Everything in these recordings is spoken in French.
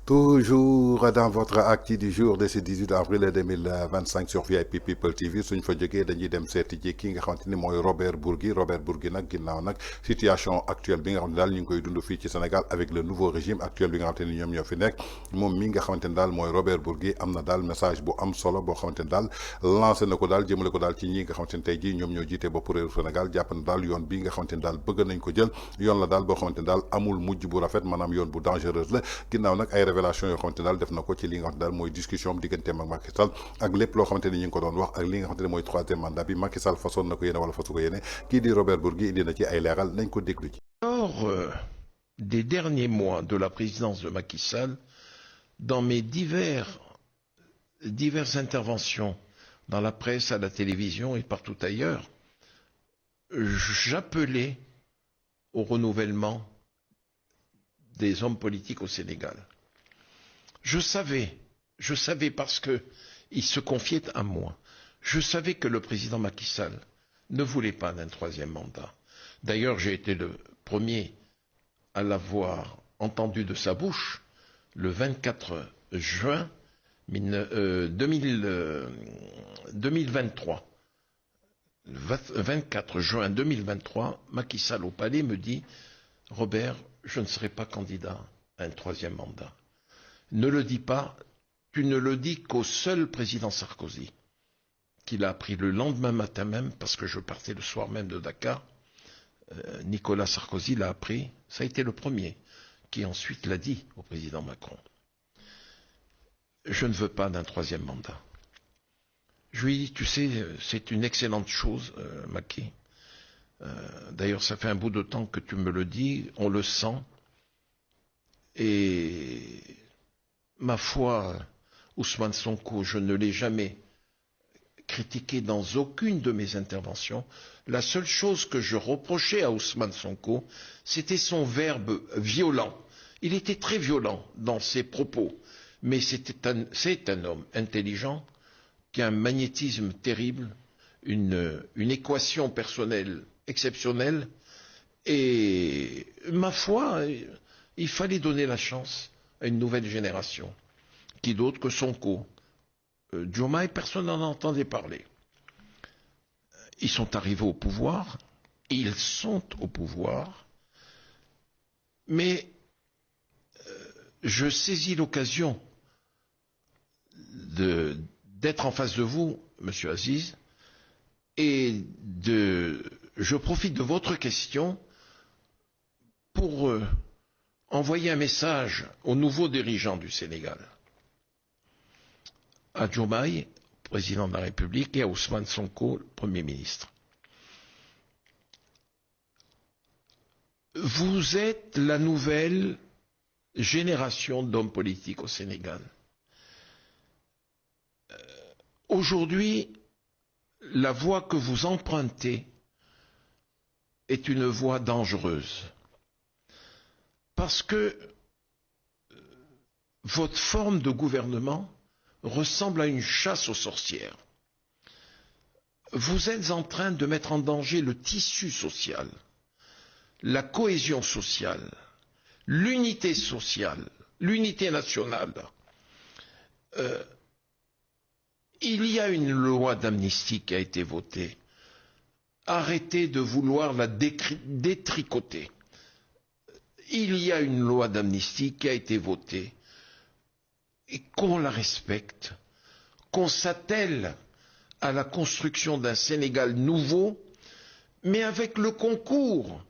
Toujours dans votre acte du jour de ce 18 avril 2025 sur VIP People TV suñ fa jógee dañuy dem seeti ji ki nga xamante ni mooy Robert Bourgui nag ginnaaw nag situation actuelle bi nga xam ne daal ñu ngi koy dund fii ci Sénégal avec le nouveau régime actuel bi nga xamante ni ñoom ñoo fi nekk moom mi nga xamante ni daal mooy Robert Bourgui am na daal message bu am solo boo xamante ni daal lancé na ko daal jëmale ko daal ci ñi nga xamante ni tey jii ñoom ñoo jiite bopp réew Sénégal jàpp na daal yoon bi nga xamante ni daal bëgg nañ ko jël yoon la daal boo xamante ni daal amul mujj bu rafet maanaam yoon bu dangereuse la ginnaaw nag ay révélation yoo xamante daal def na ko ci li nga xamante daal mooy discussion am digganteem ak Macky Sall ak lépp loo xamante ni ñu ngi ko doon wax ak li nga xamante ne mooy troisième mandat bi Macky Sall façon na ko yéene wala fasu ko yéene kii di Robert Bourgui indi na ci ay leeral nañ ko déglu ci. Lors des derniers mois de la présidence de Macky Sall, dans mes diverses interventions dans la presse, à la télévision et partout ailleurs, j'appelais au renouvellement des hommes politiques au Sénégal. Je savais parce que il se confiait à moi, je savais que le président Macky Sall ne voulait pas d'un troisième mandat. D'ailleurs, j'ai été le premier à l'avoir entendu de sa bouche le 24 juin 2023. Le 24 juin 2023, Macky Sall au palais me dit « Robert, je ne serai pas candidat à un troisième mandat. Ne le dis pas, tu ne le dis qu'au seul président Sarkozy, qu'il a appris le lendemain matin même, parce que je partais le soir même de Dakar. Nicolas Sarkozy l'a appris, ça a été le premier, qui ensuite l'a dit au président Macron. Je ne veux pas d'un troisième mandat. Je lui ai dit, tu sais, c'est une excellente chose, Macky. D'ailleurs, ça fait un bout de temps que tu me le dis, on le sent. Et ma foi, Ousmane Sonko, je ne l'ai jamais critiqué dans aucune de mes interventions. La seule chose que je reprochais à Ousmane Sonko, c'était son verbe violent. Il était très violent dans ses propos, mais c'est un homme intelligent qui a un magnétisme terrible, une équation personnelle exceptionnelle, et ma foi, il fallait donner la chance à une nouvelle génération. Qui d'autre que Sonko? Diomaye, personne n'en entendait parler. Ils sont arrivés au pouvoir, ils sont au pouvoir, mais je saisis l'occasion d'être en face de vous, Monsieur Aziz, et je profite de votre question pour envoyer un message aux nouveaux dirigeants du Sénégal, à Diomaye, président de la République, et à Ousmane Sonko, Premier ministre. Vous êtes la nouvelle génération d'hommes politiques au Sénégal. Aujourd'hui, la voie que vous empruntez est une voie dangereuse. Parce que votre forme de gouvernement ressemble à une chasse aux sorcières. Vous êtes en train de mettre en danger le tissu social, la cohésion sociale, l'unité sociale, l'unité nationale. Il y a une loi d'amnistie qui a été votée. Arrêtez de vouloir la détricoter. Il y a une loi d'amnistie qui a été votée. Et qu'on la respecte, qu'on s'attelle à la construction d'un Sénégal nouveau, mais avec le concours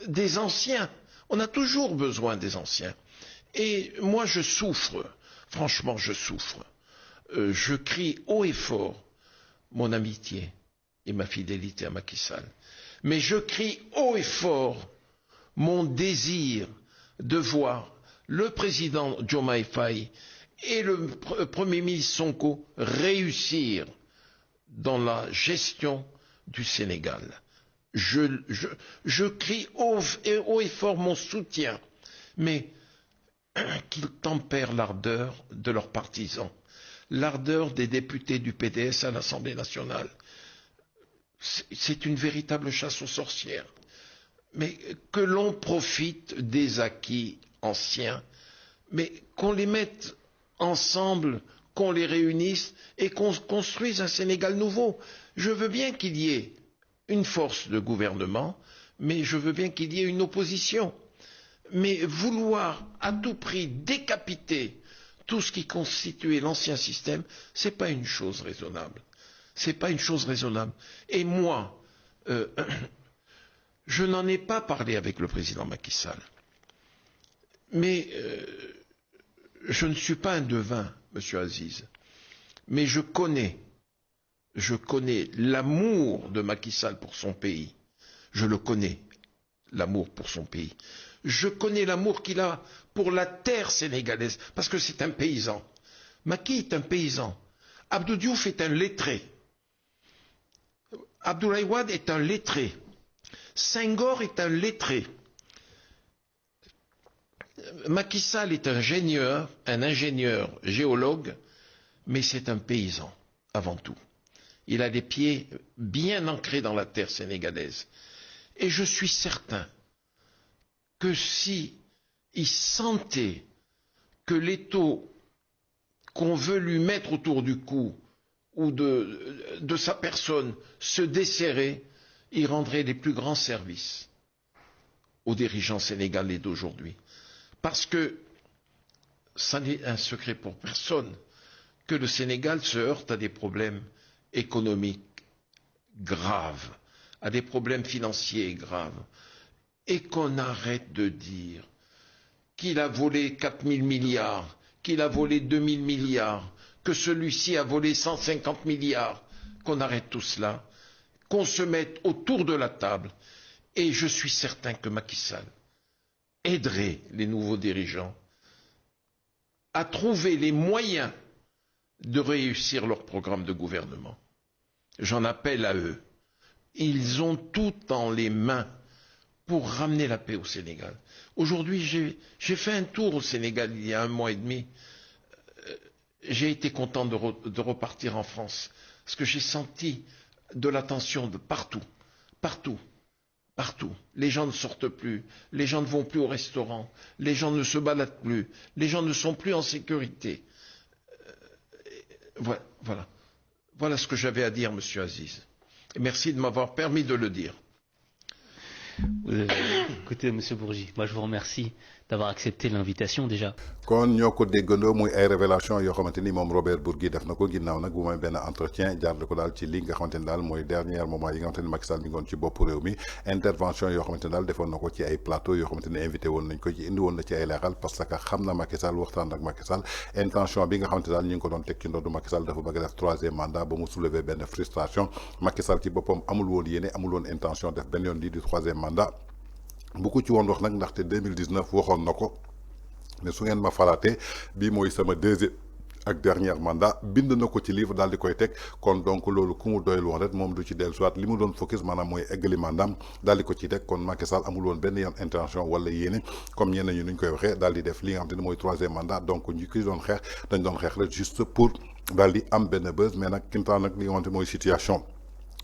des anciens. On a toujours besoin des anciens. Et moi, je souffre. Franchement, je souffre. Je crie haut et fort mon amitié et ma fidélité à Macky Sall. Mais je crie haut et fort mon désir de voir le président Diomaye Faye et le Premier ministre Sonko réussir dans la gestion du Sénégal. Je crie haut et fort mon soutien, mais qu'ils tempèrent l'ardeur de leurs partisans, l'ardeur des députés du PDS à l'Assemblée nationale. C'est une véritable chasse aux sorcières. mais que l'on profite des acquis anciens, mais qu'on les mette ensemble, qu'on les réunisse et qu'on construise un Sénégal nouveau. Je veux bien qu'il y ait une force de gouvernement, mais je veux bien qu'il y ait une opposition. Mais vouloir à tout prix décapiter tout ce qui constituait l'ancien système, c'est pas une chose raisonnable. C'est pas une chose raisonnable. Et moi, je n'en ai pas parlé avec le président Macky Sall. Mais je ne suis pas un devin, Monsieur Aziz. Mais je connais l'amour de Macky Sall pour son pays. Je le connais, l'amour pour son pays. Je connais l'amour qu'il a pour la terre sénégalaise, parce que c'est un paysan. Macky est un paysan. Abdou Diouf est un lettré. Abdoulaye Wade est un lettré. Senghor est un lettré. Macky Sall est un ingénieur géologue, mais c'est un paysan, avant tout. Il a les pieds bien ancrés dans la terre sénégalaise. Et je suis certain que si il sentait que l'étau qu'on veut lui mettre autour du cou ou de sa personne se desserrait, il rendrait les plus grands services aux dirigeants sénégalais d'aujourd'hui. Parce que ça n'est un secret pour personne que le Sénégal se heurte à des problèmes économiques graves, à des problèmes financiers graves, et qu'on arrête de dire qu'il a volé 4 000 milliards, qu'il a volé 2 000 milliards, que celui-ci a volé 150 milliards, qu'on arrête tout cela, qu'on se mette autour de la table, et je suis certain que Macky Sall aiderait les nouveaux dirigeants à trouver les moyens de réussir leur programme de gouvernement. J'en appelle à eux. Ils ont tout en les mains pour ramener la paix au Sénégal. Aujourd'hui, j'ai fait un tour au Sénégal il y a 1 mois et demi. J'ai été content de repartir en France, parce que j'ai senti de l'attention de partout, partout, partout. Les gens ne sortent plus, les gens ne vont plus au restaurant, les gens ne se baladent plus, les gens ne sont plus en sécurité. Voilà. Voilà ce que j'avais à dire, Monsieur Aziz. Et merci de m'avoir permis de le dire. Écoutez, Monsieur Bourgi, moi je vous remercie d'avoir accepté l'invitation déjà. kon ñoo ko déggandoo muy ay révélation yoo xamante ni moom Robert Bourgui def na ko ginnaaw nag bu may benn entretien jaarle ko daal ci li nga xamante ni daal mooy dernier moment yi nga xamante ni Macky Sall mi ngoon ci bopp réew mi intervention yoo xamante ni daal defoon na ko ci ay plateau yoo xamante ni invité woon nañ ko ci indi woon na ci ay leeral parce que xam na Macky Sall waxtaan ak Macky Sall intention bi nga xamante ni daal ñu ngi ko doon teg ci ndoddu Macky Sall dafa bëgg def 3e mandat ba mu soulever benn frustration Macky Sall ci boppam amul woon yéene amul woon intention def benn yoon lii di 3e mandat bu ko ci woon wax nag ndaxte 2019 waxoon na ko mais su ngeen ma falaatee bii mooy sama 2e ak dernier mandat bind na ko ci livre daal di koy teg kon donc loolu ku mu doyul woon rek moom du ci dellu soit li mu doon focus maanaam mooy eggali mandaam daal di ko ci teg kon Macky Sall amul woon benn yoon intention wala yéene comme ñenn ñi nuñ koy waxee daal di def li nga xam te ne mooy 3e mandat donc ñu ki doon xeex dañ doon xeex rek juste pour daal di am benn buzz mais nag kintaan nag li nga xamante mooy situation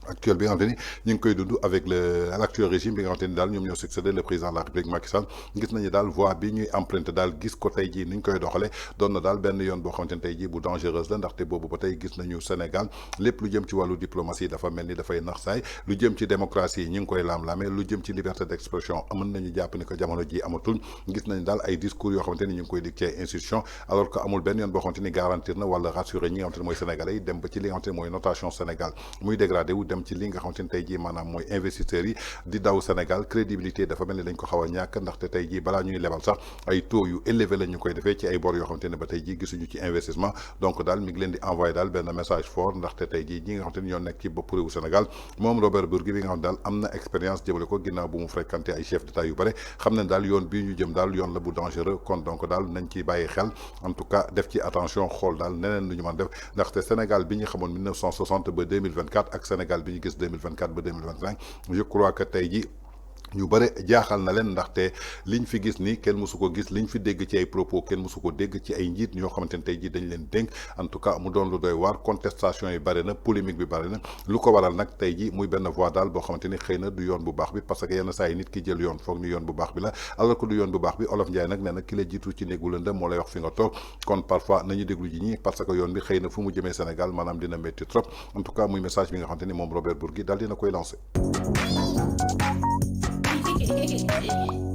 actuel bi nga xamante ni ñu ngi koy dund avec l'actuel régime bi nga xamante ni daal ñoom ñoo succédé le président de la République Macky Sall gis nañu daal voie bi ñuy emprunté daal gis ko tey jii ni ñu koy doxale doon na daal benn yoon boo xamante ni tey jii bu dangereuse la ndaxte boobu ba tey gis nañu Sénégal lépp lu jëm ci wàllu diplomatie dafa mel ni dafay nax saay lu jëm ci démocratie yi ñu ngi koy laam-laamee lu jëm ci liberté d'expression mën nañu jàpp ni ko jamono ji amatul gis nañu daal ay discours yoo xamante ni ñu ngi koy dig ci ay institution alors que amul benn yoon boo xamante ni garantir na wala rassurer ñi nga xamante ni mooy sénégalais yi dem ba ci li nga xamante ni mooy notation Sénégal muy dégradé wu dem ci li nga xamante ni tey jii maanaam mooy investisseurs yi di daw Sénégal crédibilité dafa mel ni dañ ko xaw a ñàkk ndaxte tey jii balaa ñuy lebal sax ay taux yu élevé la ñu koy defee ci ay bor yoo xamante ne ba tey jii gisuñu ci investissement donc daal mi ngi leen di envoyé daal benn message fort ndaxte tey jii ñi nga xamante ni ñoo nekk ci bopp réewu Sénégal moom Robert Bourgui bi nga xam daal am na expérience jëmale ko ginnaaw bu mu fréquenté ay chef d'état yu bare xam nañ daal yoon bii ñu jëm daal yoon la bu dangereux kon donc daal nañ ci bàyyi xel en tout cas def ci attention xool daal neneen lu ñu mën def ndaxte Sénégal bi ñu xamoon 1960 ba 2024 ak Sénégal bi ñu gis 2024 ba 2025 je crois que tey jii ñu bëre jaaxal na leen ndaxte liñ fi gis ni kenn mësu ko gis liñ fi dégg ci ay propos kenn mësu ko dégg ci ay njiit ñoo xamante ne tey jii dañ leen dénk en tout cas mu doon lu doy waar contestation yi bëri na polémique bi bëri na lu ko waral nag tey jii muy benn voie daal boo xamante ni xëy na du yoon bu baax bi parce que yenn saa yi nit ki jël yoon foog ni yoon bu baax bi la alors que du yoon bu baax bi Olof Njaay nag nee na ki la jiitu ci néegu lëndëm moo lay wax fi nga toog kon parfois nañu déglu ji ñi parce que yoon bi xëy na fu mu jëmee Sénégal maanaam dina métti trop en tout cas muy message bi nga xamante ni moom Robert Bourgui daal dina koy lancé Hehehehe